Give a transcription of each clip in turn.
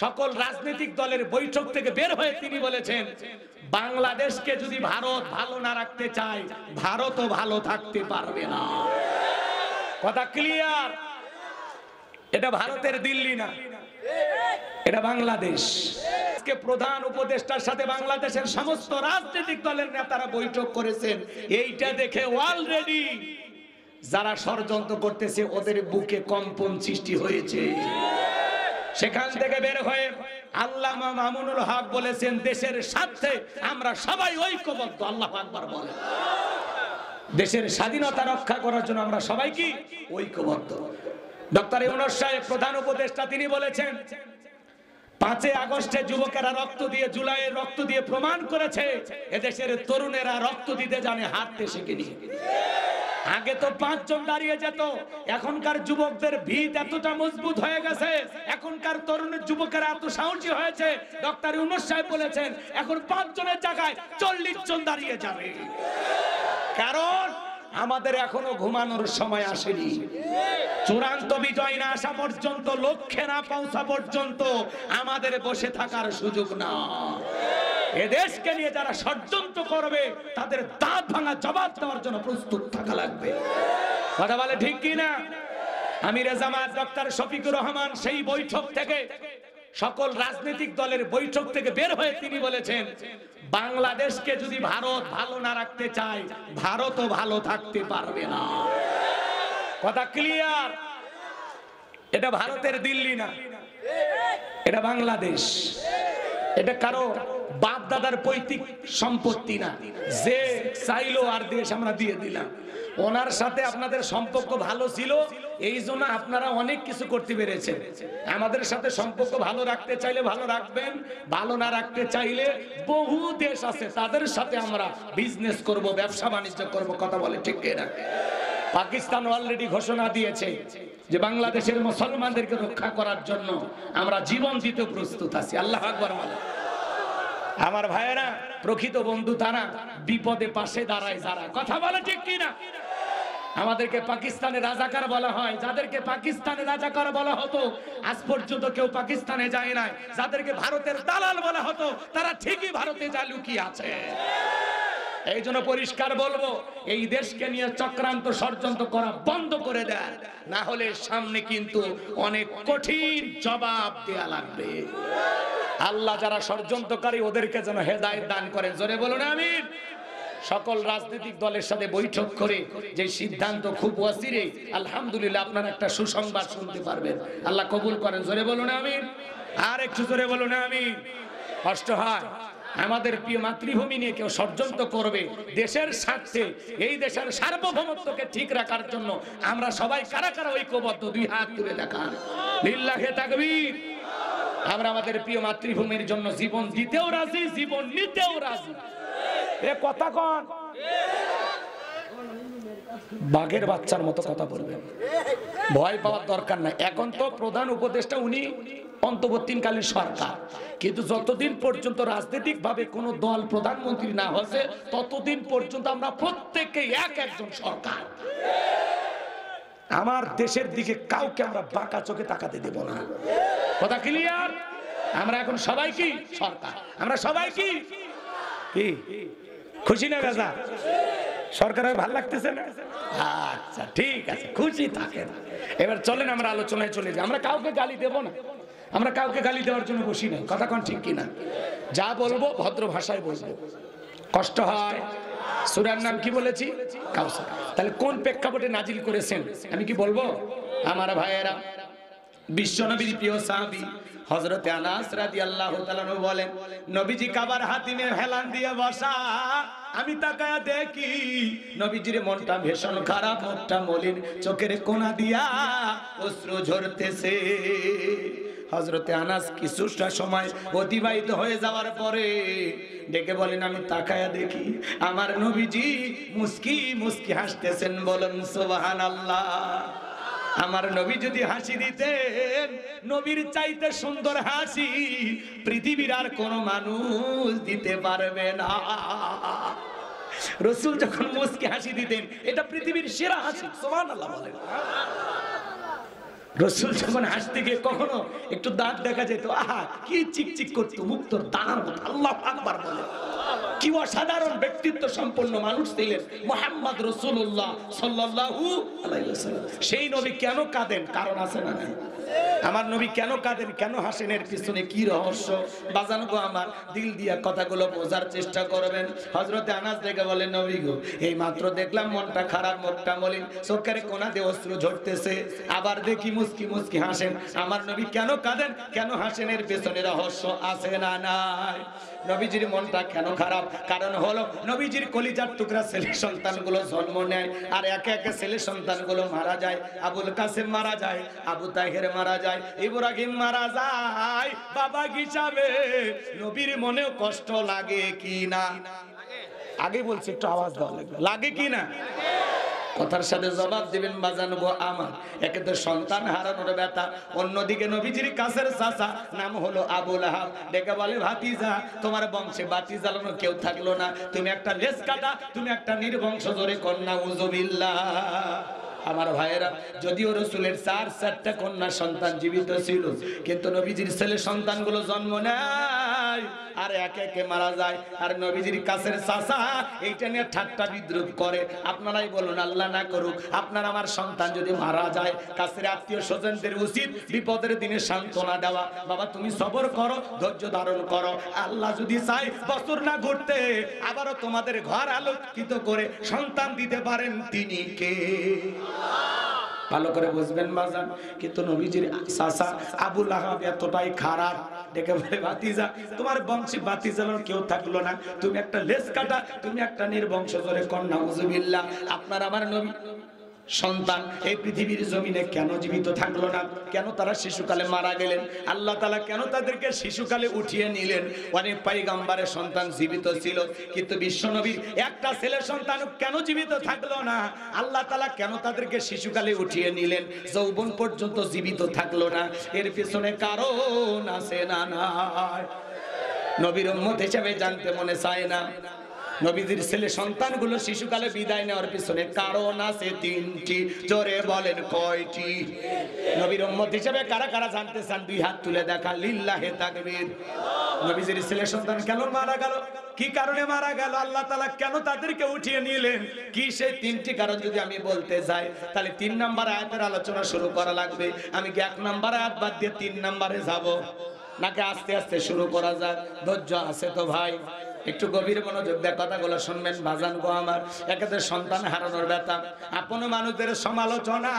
সকল রাজনৈতিক দলের বৈঠক থেকে বের হয়ে তিনি বলেছেন, বাংলাদেশকে যদি ভারত ভালো না রাখতে চায়, ভারতও ভালো থাকতে পারবে না। কথা ক্লিয়ার? এটা ভারতের দিল্লি না, এটা বাংলাদেশ। আজকে প্রধান উপদেষ্টার সাথে বাংলাদেশের সমস্ত রাজনৈতিক দলের নেতারা বৈঠক করেছেন। এইটা দেখে অলরেডি যারা ষড়যন্ত্র করতেছে ওদের বুকে কম্পন সৃষ্টি হয়েছে। সেখান থেকে বের হয়ে আল্লামা মামুনুল হক বলেছেন, দেশের স্বার্থে আমরা সবাই ঐক্যবদ্ধ। আল্লাহু আকবার বলেন। দেশের স্বাধীনতা রক্ষা করার জন্য আমরা সবাই কি ঐক্যবদ্ধ। ডক্টর ইউনূস সাহেব প্রধান উপদেষ্টা তিনি বলেছেন, 5 আগস্টে যুবকেরা রক্ত দিয়ে, জুলাইয়ে রক্ত দিয়ে প্রমাণ করেছে এদেশের তরুণেরা রক্ত দিতে জানে, হাঁটতে শেখেনি। আগে তো 5 জন দাঁড়িয়ে যেত, এখনকার যুবকদের ভিত এতটা মজবুত হয়ে গেছে, এখনকার তরুণ যুবকেরা এত সাহসী হয়েছে। ডক্টর ইউনূস সাহেব বলেছেন এখন 5 জনের জায়গায় 40 জন দাঁড়িয়ে যাবে। কারণ আমাদের এখনো ঘুমানোর সময় আসেনি। চূড়ান্ত বিজয় না আসা পর্যন্ত, লক্ষ্যে না পৌঁছা পর্যন্ত আমাদের বসে থাকার সুযোগ না। এদেশকে নিয়ে যারা ষড়যন্ত্র করবে তাদের দাঁত ভাঙা জবাব দেওয়ার জন্য প্রস্তুত থাকা লাগবে। কথা বলে ঠিক কি না? আমিরে জামাত ডক্টর শফিকুর রহমান সেই বৈঠক থেকে, সকল রাজনৈতিক দলের বৈঠক থেকে বের হয়ে তিনি বলেছেন, বাংলাদেশকে যদি ভারত ভালো না রাখতে চায়, ভারতও ভালো থাকতে পারবে না। কথা ক্লিয়ার? এটা ভারতের দিল্লি না, এটা বাংলাদেশ। এটা কারো বাপ দাদার পৈতৃক সম্পত্তি না, যে চাইলো আর দেশ আমরা দিয়ে দিলাম। ওনার সাথে আপনাদের সম্পর্ক ভালো ছিল, এই জন্য আপনারা অনেক কিছু করতে পেরেছেন। আমাদের সাথে সম্পর্ক ভালো রাখতে চাইলে ভালো রাখবেন, ভালো না রাখতে চাইলে বহু দেশ আছে তাদের সাথে আমরা বিজনেস করব, ব্যবসা বাণিজ্য করব। কথা বলে ঠিক না? পাকিস্তান অলরেডি ঘোষণা দিয়েছে যে বাংলাদেশের মুসলমানদেরকে রক্ষা করার জন্য আমরা জীবন দিতে প্রস্তুত আছি। আল্লাহু আকবার বলে। আমার ভাইয়েরা, প্রকৃত বন্ধু তারা, বিপদে পাশে দাঁড়ায় যারা। কথা বলে ঠিক কি না? আমাদেরকে পাকিস্তানে রাজাকার বলা হয়, যাদেরকে পাকিস্তানে রাজাকার বলা হতো আজ পর্যন্ত কেউ পাকিস্তানে যায় নাই। যাদেরকে ভারতের দালাল বলা হতো তারা ঠিকই ভারতে যা লুকিয়ে আছে। এই জন্য পরিষ্কার বলবো, এই দেশকে নিয়ে চক্রান্ত ষড়যন্ত্র করা বন্ধ করে দেন, না হলে সামনে কিন্তু অনেক কঠিন জবাব দেয়া লাগবে। আল্লাহ যারা ষড়যন্ত্রকারী ওদেরকে যেন হেদায়েত দান করেন। জোরে বলুন আমিন। সকল রাজনৈতিক দলের সাথে বৈঠক করে যে সিদ্ধান্ত, খুব অচিরে আলহামদুলিল্লাহ আপনারা একটা সুসংবাদ শুনতে পারবেন। আল্লাহ কবুল করেন। জোরে বলুন আমিন। আর একটু জোরে বলুন আমিন। কষ্ট হয় আমাদের প্রিয় মাতৃভূমি নিয়ে কেউ ষড়যন্ত্র করবে, দেশের স্বার্থে, এই দেশের সার্বভৌমত্বকে ঠিক রাখার জন্য আমরা সবাই কারা কারা ঐক্যবদ্ধ? 2 হাত তুলে দেখান। লিল্লাহে তাকবীর। আমরা আমাদের প্রিয় মাতৃভূমির জন্য জীবন দিতেও রাজি, জীবন নিতেও রাজি। এ কথা কোন বাঘের বাচ্চার মতো কথা বলবেন, ভয় পাওয়ার দরকার নাই। এখন তো প্রধান উপদেষ্টা উনি অন্তর্বর্তীকালীন সরকার, কিন্তু যতদিন পর্যন্ত রাজনৈতিক ভাবে কোন দল প্রধানমন্ত্রী না হচ্ছে ততদিন পর্যন্ত আমরা প্রত্যেককে একজন সরকার। আমার দেশের দিকে কাউকে আমরা বাঁকা চোখে তাকাতে দেব না। কথা ক্লিয়ার? আমরা এখন সবাই কি সরকার, আমরা সবাই কি কি খুশি না বেজা? সরকারের ভালো লাগতেছে না? আচ্ছা ঠিক আছে, খুশি থাকেন। এবার চলেন আমরা আলোচনায় চলে যাই। আমরা কাউকে গালি দেব না, আমরা কাউকে গালি দেওয়ার জন্য বসি নাই। কথা কোন ঠিক কিনা? যা বলবো ভদ্র ভাষায় বলবো। কষ্ট হয়। সূরার নাম কি বলেছি? কাউসার। তাহলে কোন প্রেক্ষাপটে নাজিল করেছেন আমি কি বলবো? আমার ভাইয়েরা, বিশ্বনবীর প্রিয় সাহাবী হযরতে আনাস রাদিয়াল্লাহু তাআলা বলেন, নবীজি কাবার হাতিমে হেলান দিয়ে বসা, আমি তাকায়া দেখি নবীজির মনটা ভীষণ খারাপ, মুখটা মলিন, চোখের কোনা দিয়া অশ্রু ঝরতেছে। হযরতে আনাস কিছুটা সময় অতিবাহিত হয়ে যাওয়ার পরে ডেকে বলেন, আমি তাকায়া দেখি আমার নবীজি মুস্কি মুস্কি হাসতেছেন। বলেন সুবহানাল্লাহ। আমার নবী যদি হাসি দিতেন, নবীর চাইতে সুন্দর হাসি পৃথিবীর আর কোন মানুষ দিতে পারবে না। রাসূল যখন মুস্কি হাসি দিতেন, এটা পৃথিবীর সেরা হাসি। সুবহানাল্লাহ বলেন। রসুল যখন হাসতে গিয়ে কখনো একটু দাঁত দেখা যেত, আহা কি চিকচিক করতো, মুখ তো দাঁড়ার মতো, আল্লাহু আকবার বলে। কি অসাধারণ ব্যক্তিত্ব সম্পন্ন মানুষ ছিলেন মুহাম্মদ রাসূলুল্লাহ সাল্লাল্লাহু আলাইহি ওয়াসাল্লাম। সেই নবী কেন কাঁদেন? কারণ আছে না নাই? আমার নবী কেন কাঁদেন, কেন হাসেন, এর পিছনে কি রহস্য? বাজান গো আমার, দিল দিয়া কথাগুলো বোঝার চেষ্টা করবেন। হযরতে আনাস দেখে বলেন, নবী গো এই মাত্র দেখলাম মনটা খারাপ, মুখটা মলিন, চোখের কোণা দিয়ে অশ্রু ঝরতেছে, আবার দেখি মুস্কি মুস্কি হাসেন। আমার নবী কেন কাঁদেন, কেন হাসেন, এর পেছনে রহস্য আছে না নাই? নবীজির মনটা কেন খারাপ? কারণ হলো নবীজির কলিজার টুকরা ছেলে সন্তানগুলো জন্ম নেয়, আর একে একে ছেলে সন্তানগুলো মারা যায়। আবুল কাসেম মারা যায়, আবু তাহের মারা যায়, ইব্রাহিম মারা যায়। বাবা হিসাবে নবীর মনেও কষ্ট লাগে কি না? আগে বলছি, একটু আওয়াজ দেওয়া লাগবে, লাগে কি না? কথার সাথে জবাব দিবেন বাজান গো আমার। একে তো সন্তান হারানোর ব্যথা, অন্যদিকে নবীজির কাছের চাচা নাম হলো আবু লাহাব, ডেকে বলে, ভাতিজা তোমার বংশে বাতি জ্বালানো কেউ থাকলো না, তুমি একটা লেজ কাটা, তুমি একটা নির্বংশ, জোরে কন্যা উযুবিল্লাহ। আমার ভাইয়েরা, যদিও রাসূলের 4টা কন্যা সন্তান জীবিত ছিল, কিন্তু নবীজির ছেলে সন্তানগুলো জন্ম নেয় আর একে একে মারা যায়। আর নবীজির কাছের চাচা এইটা নিয়ে ঠাট্টা বিদ্রুপ করে। আপনারাই বলুন, আল্লাহ না করুক আপনার আমার সন্তান যদি মারা যায়, কাছের আত্মীয় স্বজনদের উচিত বিপদের দিনে সান্ত্বনা দেওয়া। বাবা তুমি সবর করো, ধৈর্য ধারণ করো, আল্লাহ যদি চায় বছর না ঘুরতে আবারও তোমাদের ঘর আলোকিত করে সন্তান দিতে পারেন, তিনি কে? ভালো করে বুঝবেন বাজান। কিন্তু নবীজির চাচা আবু লাহাব এতটাই খারাপ, ডেকে বলে, ভাতিজা তোমার বংশে বাতি জ্বালানোর কেউ থাকলো না, তুমি একটা লেজ কাটা, তুমি একটা নির্বংশ, জোরে কন্যা উযুবিল্লাহ। আপনার আমার নবী সন্তান এই পৃথিবীর জমিনে কেন জীবিত থাকলো না? কেন তারা শিশুকালে মারা গেলেন? আল্লাহ তাআলা কেন তাদেরকে শিশুকালে উঠিয়ে নিলেন? অনেক পয়গম্বরের সন্তান জীবিত ছিল, কিন্তু বিশ্ব নবীর একটা ছেলে সন্তান কেন জীবিত থাকলো না? আল্লাহ তাআলা কেন তাদেরকে শিশুকালে উঠিয়ে নিলেন, যৌবন পর্যন্ত জীবিত থাকলো না? এর পিছনে কারণ আছে না নাই? নবীর উম্মত হিসেবে জানতে মনে চায় না? নবীজির ছেলে সন্তানগুলো শিশুকালে বিদায় নেওয়ার পিছনে কারণ আছে 3টি, জোরে বলেন কয়টি? নবীর উম্মত হিসেবে কারা কারা জানতে চান? 2 হাত তুলে দেখা, লিল্লাহে তাকবীর। নবীজির ছেলে সন্তান কেন মারা গেল, কি কারণে মারা গেল, আল্লাহ তাআলা কেন তাদেরকে উঠিয়ে নিলেন, কি সেই 3টি কারণ যদি আমি বলতে যাই তাহলে 3 নম্বর আয়াতের আলোচনা শুরু করা লাগবে। আমি কি 1 নম্বর আয়াত বাদ দিয়ে 3 নম্বরে যাব, নাকি আস্তে আস্তে শুরু করা যাক? ধৈর্য আছে তো ভাই? একটু গভীর মনোযোগ দিয়ে কথাগুলো শুনবেন বাজান গো আমার। একেতে সন্তান হারানোর ব্যথা, আপন মানুষদের সমালোচনা,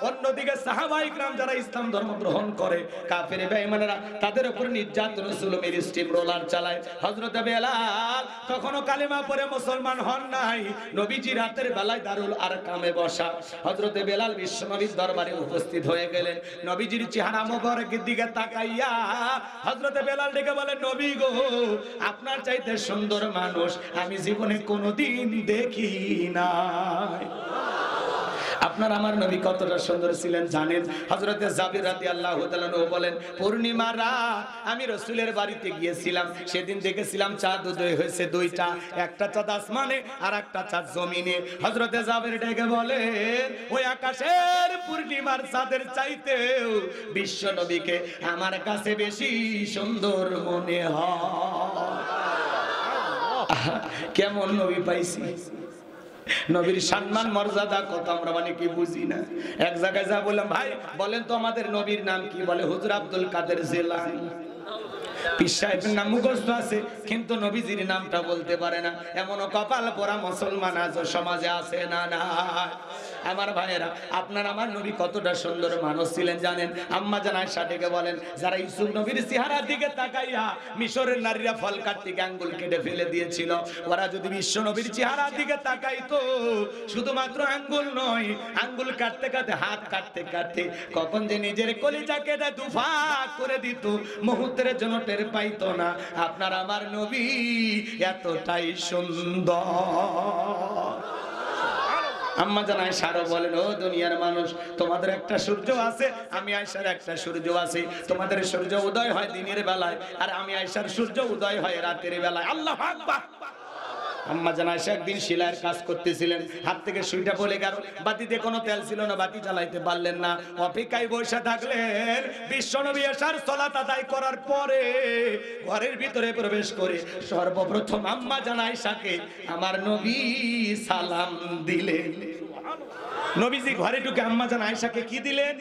অন্যদিকে সাহাবায়ে কিরাম যারা ইসলাম ধর্ম গ্রহণ করে, কাফের বেঈমানেরা তাদের উপর নির্যাতন, জুলুমের স্টিম রোলার চালায়। হযরত বেলাল কখনো কালেমা পড়ে মুসলমান হন নাই, নবীজির রাতের বেলায় দারুল আরকামে বসা। হযরত বেলাল বিশ্বনবীর দরবারে উপস্থিত হয়ে গেলেন। নবীজির চেহারা মোবারকের দিকে তাকাইয়া হযরত বেলাল ডেকে বলেন, নবী গো আপনার চাইতে সুন্দর মানুষ আমি জীবনে কোনোদিন দেখি নাই। আপনার আমার নবী কতটা সুন্দর ছিলেন জানেন? হযরতে জাবির রাদিয়াল্লাহু তাআলা বলেন, পূর্ণিমার রাত আমি রাসূলের বাড়িতে গিয়েছিলাম, সেদিন দেখেছিলাম চাঁদ উদয় হয়েছে 2টা, একটা চাঁদ আসমানে আর একটা চাঁদ জমিনে। হযরতে জাবির ডেকে বলেন, ওই আকাশের পূর্ণিমার চাঁদের চাইতেও বিশ্ব নবীকে আমার কাছে বেশি সুন্দর মনে হয়। কেমন নবী পাইছি! নবীর সম্মান মর্যাদা কত আমরা মানে কি বুঝি না। এক জায়গায় যা বললাম, ভাই বলেন তো আমাদের নবীর নাম কি? বলে হুজুর আব্দুল কাদের জিলানী। পীর সাহেবের নাম মুখস্থ আছে কিন্তু নবীজির নামটা বলতে পারে না। এমনও কপাল পোড়া মুসলমান আজ সমাজে আছে না না? আমার ভাইয়েরা, আপনার আমার নবী কতটা সুন্দর মানুষ ছিলেন জানেন? আম্মা জান আয়েশা ডেকে বলেন, যারা ইউসুফ নবীর চেহারার দিকে তাকাইয়া মিশরের নারীরা ফল কাটতে আঙ্গুল কেটে ফেলে দিয়েছিল, ওরা যদি বিশ্ব নবীর চেহারার দিকে তাকাইতো, শুধুমাত্র আঙ্গুল নয়, আঙ্গুল কাটতে কাটতে, হাত কাটতে কাটতে কখন যে নিজের কলিজা কেটে দুফাক করে দিত, মুহূর্তের জন্য টের পাইতো না। আপনার আমার নবী এতটাই সুন্দর। আম্মা জান আয়েশা বলেন, ও দুনিয়ার মানুষ, তোমাদের একটা সূর্য আছে, আমি আয়েশার একটা সূর্য আছে। তোমাদের সূর্য উদয় হয় দিনের বেলায়, আর আমি আয়েশার সূর্য উদয় হয় রাতের বেলায়। আল্লাহু আকবার। আম্মা জান আয়েশা একদিন সেলাইয়ের কাজ করতেছিলেন, হাত থেকে সুইটা পড়ে গেল, বাতিতে কোনো তেল ছিল না, বাতি জ্বালাইতে পারলেন না, অপেক্ষায় বসে থাকলেন। বিশ্বনবী এশার সালাত আদায় করার পরে ঘরের ভিতরে প্রবেশ করে সর্বপ্রথম আম্মা জান আয়েশাকে আমার নবী সালাম দিলেন। নবীজি ঘরে ঢুকে আম্মা জান আয়েশাকে কি দিলেন?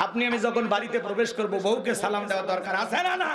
আপনি আমি যখন বাড়িতে প্রবেশ করব বউকে সালাম দেওয়া দরকার আছে না? না